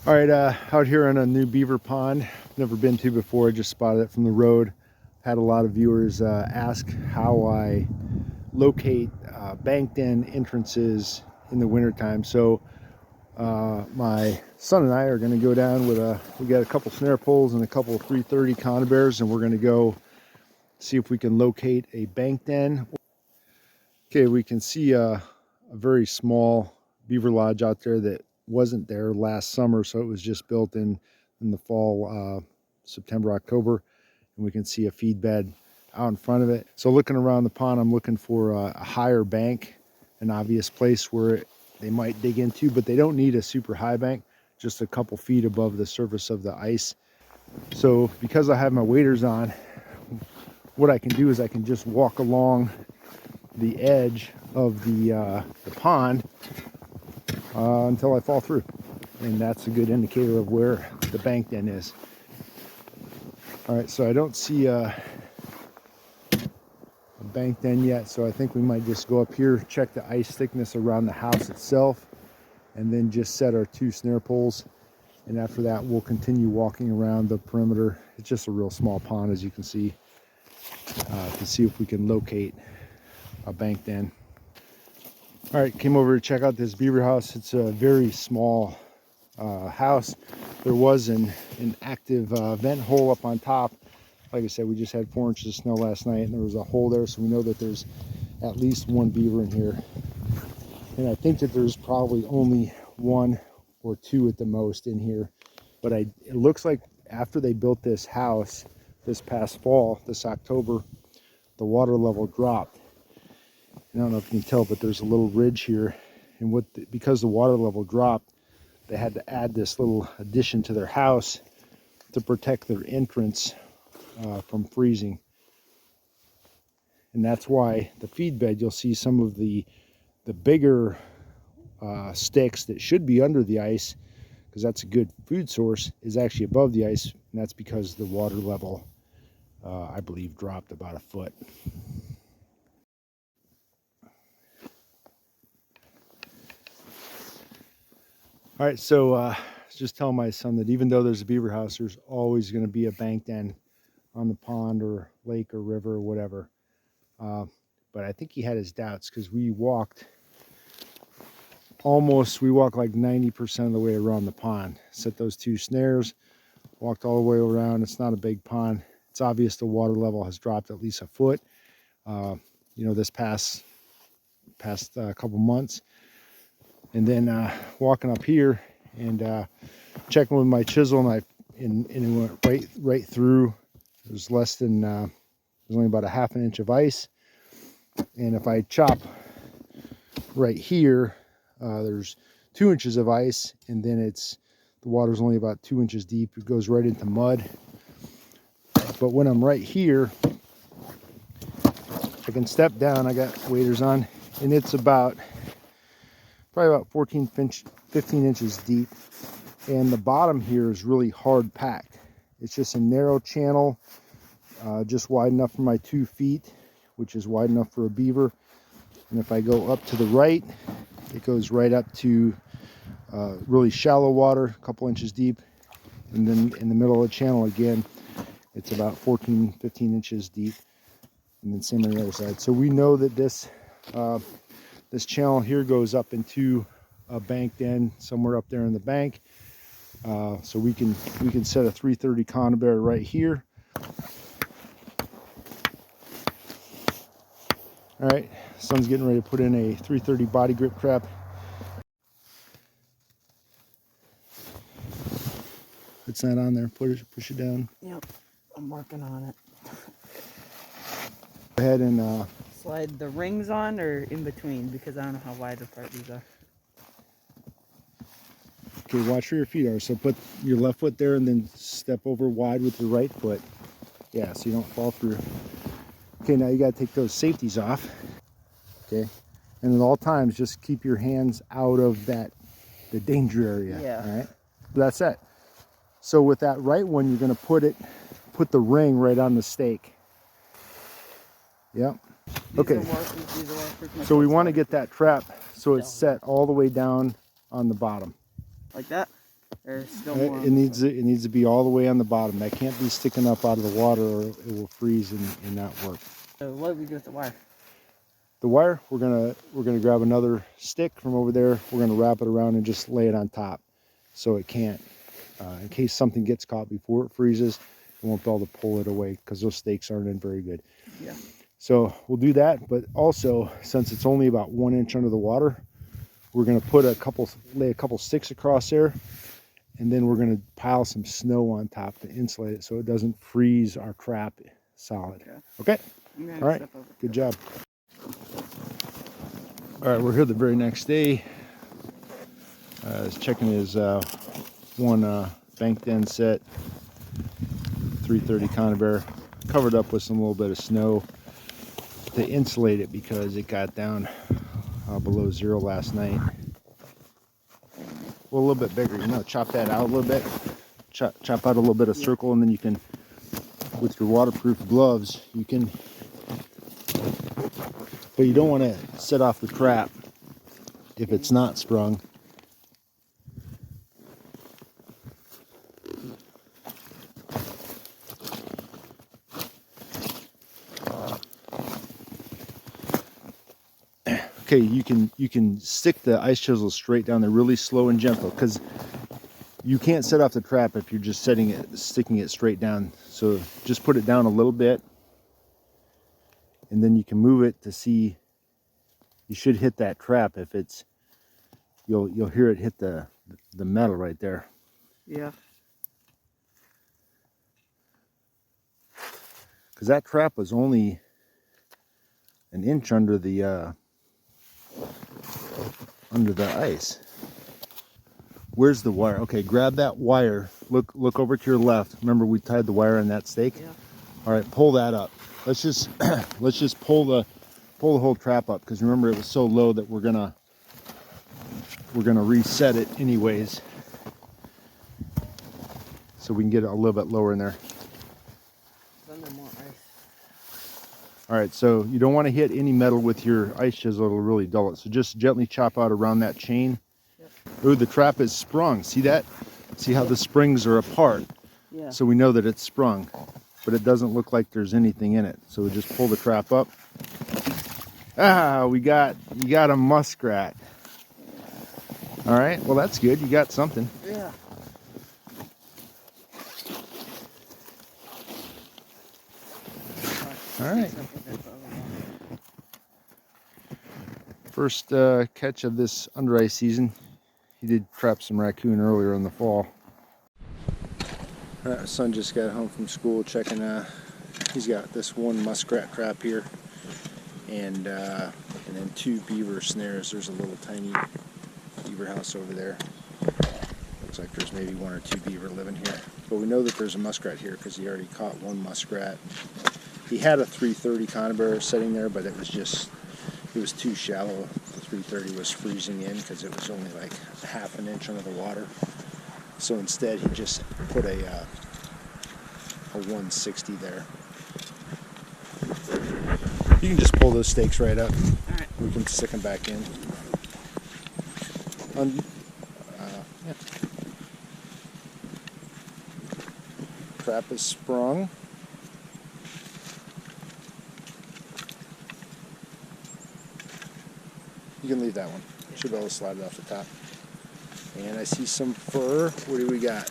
All right, out here on a new beaver pond, never been to before. I just spotted it from the road. Had a lot of viewers ask how I locate banked in entrances in the wintertime. So my son and I are going to go down with we got a couple snare poles and a couple 330 conibears, and we're going to go see if we can locate a banked in. Okay, we can see a very small beaver lodge out there that wasn't there last summer, so it was just built in the fall, September, October, and we can see a feed bed out in front of it. So looking around the pond, I'm looking for a higher bank, an obvious place where they might dig into, but they don't need a super high bank, just a couple feet above the surface of the ice. So because I have my waders on, what I can do is I can just walk along the edge of the pond until I fall through, and that's a good indicator of where the banked in is. All right, so I don't see a banked in yet, so I think we might just go up here, check the ice thickness around the house itself, and then just set our 2 snare poles, and after that we'll continue walking around the perimeter. It's just a real small pond, as you can see, to see if we can locate a banked in. All right, came over to check out this beaver house. It's a very small house. There was an active vent hole up on top. Like I said, we just had 4 inches of snow last night, and there was a hole there, so we know that there's at least 1 beaver in here. And I think that there's probably only 1 or 2 at the most in here. But it looks like after they built this house this past fall, this October, the water level dropped. I don't know if you can tell, but there's a little ridge here, and because the water level dropped, they had to add this little addition to their house to protect their entrance from freezing. And that's why the feed bed, you'll see some of the bigger sticks that should be under the ice, because that's a good food source, is actually above the ice, and that's because the water level, I believe, dropped about 1 foot. All right, so just telling my son that even though there's a beaver house, there's always going to be a banked in on the pond or lake or river or whatever. But I think he had his doubts, because we walked like 90% of the way around the pond. Set those 2 snares, walked all the way around. It's not a big pond. It's obvious the water level has dropped at least 1 foot, this past couple months. And then walking up here and checking with my chisel, and it went right through. There's there's only about 1/2 inch of ice. And if I chop right here, there's 2 inches of ice, and then the water's only about 2 inches deep. It goes right into mud. But when I'm right here, I can step down. I got waders on, and it's probably about 15 inches deep, and the bottom here is really hard packed. It's just a narrow channel, just wide enough for my 2 feet, which is wide enough for a beaver. And if I go up to the right, it goes right up to really shallow water, a couple inches deep. And then in the middle of the channel again, it's about 15 inches deep. And then same on the other side. So we know that this channel here goes up into a banked in somewhere up there in the bank. So we can set a 330 conibear right here. All right, son's getting ready to put in a 330 body grip trap. It's not on there. Push it down. Yep, I'm working on it. Go ahead and slide the rings on, or in between, because I don't know how wide apart these are. Okay, watch where your feet are. So put your left foot there and then step over wide with your right foot. Yeah, so you don't fall through. Okay, now you got to take those safeties off. Okay, and at all times, just keep your hands out of the danger area. Yeah. All right, that's it. So with that right one, you're going to put the ring right on the stake. Yep. Okay. So we want to get that trap so it's set all the way down on the bottom. Like that? Or still more? It needs to be all the way on the bottom. That can't be sticking up out of the water, or it will freeze and not work. So what do we do with the wire? The wire, we're gonna grab another stick from over there. We're gonna wrap it around and just lay it on top, so it can't, in case something gets caught before it freezes, we won't be able to pull it away because those stakes aren't in very good. Yeah. So we'll do that, but also since it's only about 1 inch under the water, we're gonna lay a couple sticks across there, and then we're gonna pile some snow on top to insulate it so it doesn't freeze our trap solid. Okay? All right, good job. All right, we're here the very next day. I was checking his one banked end set, 330 conibear, covered up with some little bit of snow to insulate it because it got down below 0 last night. Well, a little bit bigger, chop that out a little bit, chop out a little bit of circle, and then you can, with your waterproof gloves, you can, but you don't want to set off the trap if it's not sprung. Okay, you can stick the ice chisel straight down there, really slow and gentle, because you can't set off the trap if you're just sticking it straight down. So just put it down a little bit, and then you can move it to see. You should hit that trap. If it's, you'll hear it hit the metal right there. Yeah. Because that trap was only an inch under the ice. Where's the wire? Okay, grab that wire. Look over to your left. Remember we tied the wire on that stake? Yeah. All right, pull that up. Let's just pull the whole trap up, because remember it was so low that we're gonna reset it anyways, so we can get it a little bit lower in there. Under more ice. All right, so you don't want to hit any metal with your ice chisel, it'll really dull it. So just gently chop out around that chain. Yep. Ooh, the trap is sprung. See that? See how the springs are apart? Yeah. So we know that it's sprung, but it doesn't look like there's anything in it. So we just pull the trap up. Ah, you got a muskrat. All right, well that's good. You got something. Yeah. All right. First catch of this under ice season. He did trap some raccoon earlier in the fall. Son just got home from school, checking. He's got this one muskrat trap here, and then 2 beaver snares. There's a little tiny beaver house over there. Looks like there's maybe 1 or 2 beaver living here, but we know that there's a muskrat here because he already caught 1 muskrat. He had a 330 conibear sitting there, but it was too shallow. The 330 was freezing in because it was only like ½ an inch under the water. So instead, he just put a 160 there. You can just pull those stakes right up. All right. We can stick them back in. Yeah. Trap is sprung. You can leave that one. Should be able to slide it off the top. And I see some fur. What do we got?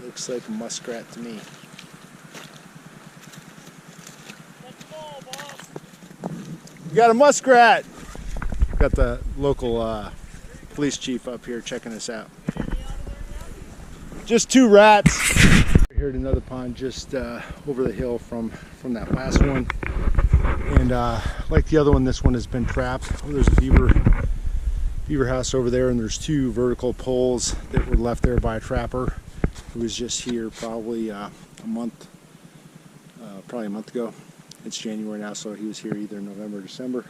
Looks like a muskrat to me. We got a muskrat! Got the local police chief up here checking us out. Just 2 rats. We're here at another pond just over the hill from that last one. And like the other one, this one has been trapped. Oh, there's a beaver house over there, and there's 2 vertical poles that were left there by a trapper who was just here probably a month ago. It's January now, so he was here either November or December.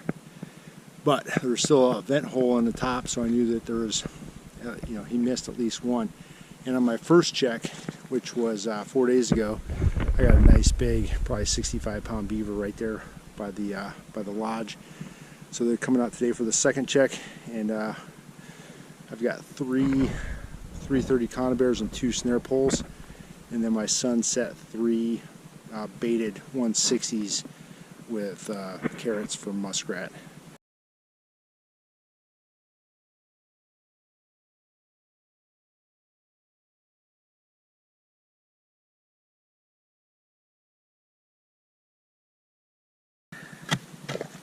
But there was still a vent hole on the top, so I knew that there was, he missed at least 1. And on my first check, which was 4 days ago, I got a nice big, probably 65-pound beaver right there by the lodge. So they're coming out today for the second check, and I've got three 330 conibears and 2 snare poles, and then my son set 3 baited 160s with carrots from muskrat.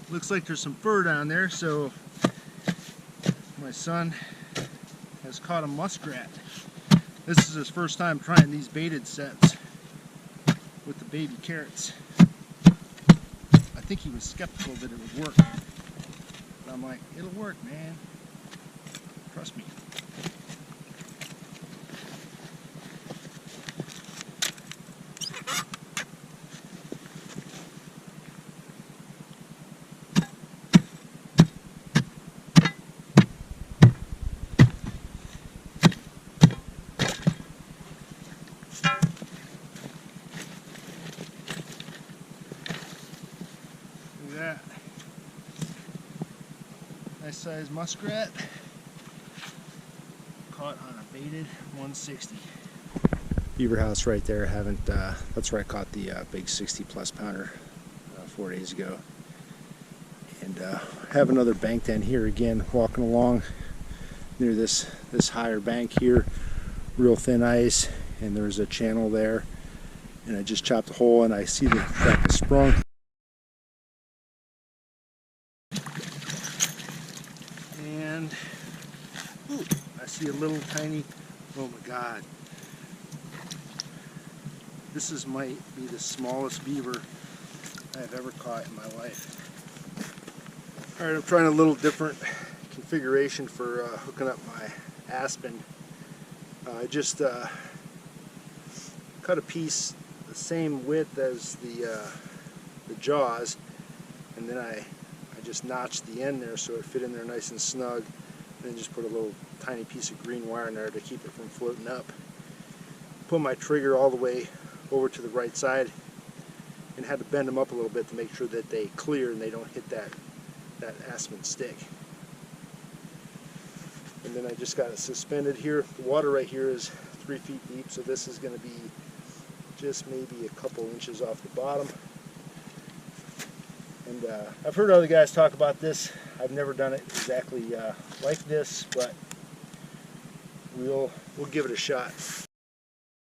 Looks like there's some fur down there, so my son has caught a muskrat. This is his first time trying these baited sets with the baby carrots. I think he was skeptical that it would work. But I'm like, it'll work, man. Trust me. Look at that. Nice sized muskrat. Caught on a baited 160. Beaver house right there. Haven't. That's where I caught the big 60+ pounder 4 days ago. And have another bank den here again. Walking along near this higher bank here. Real thin ice, and there's a channel there. And I just chopped a hole, and I see the crack is sprung. And ooh, I see a little tiny, oh my God. This might be the smallest beaver I've ever caught in my life. Alright, I'm trying a little different configuration for hooking up my aspen. I just cut a piece the same width as the jaws, and then I just notched the end there so it fit in there nice and snug, and then just put a little tiny piece of green wire in there to keep it from floating up. Put my trigger all the way over to the right side and had to bend them up a little bit to make sure that they clear and they don't hit that aspen stick. And then I just got it suspended here. The water right here is 3 feet deep, so this is going to be just maybe a couple inches off the bottom. And I've heard other guys talk about this. I've never done it exactly like this, but we'll give it a shot.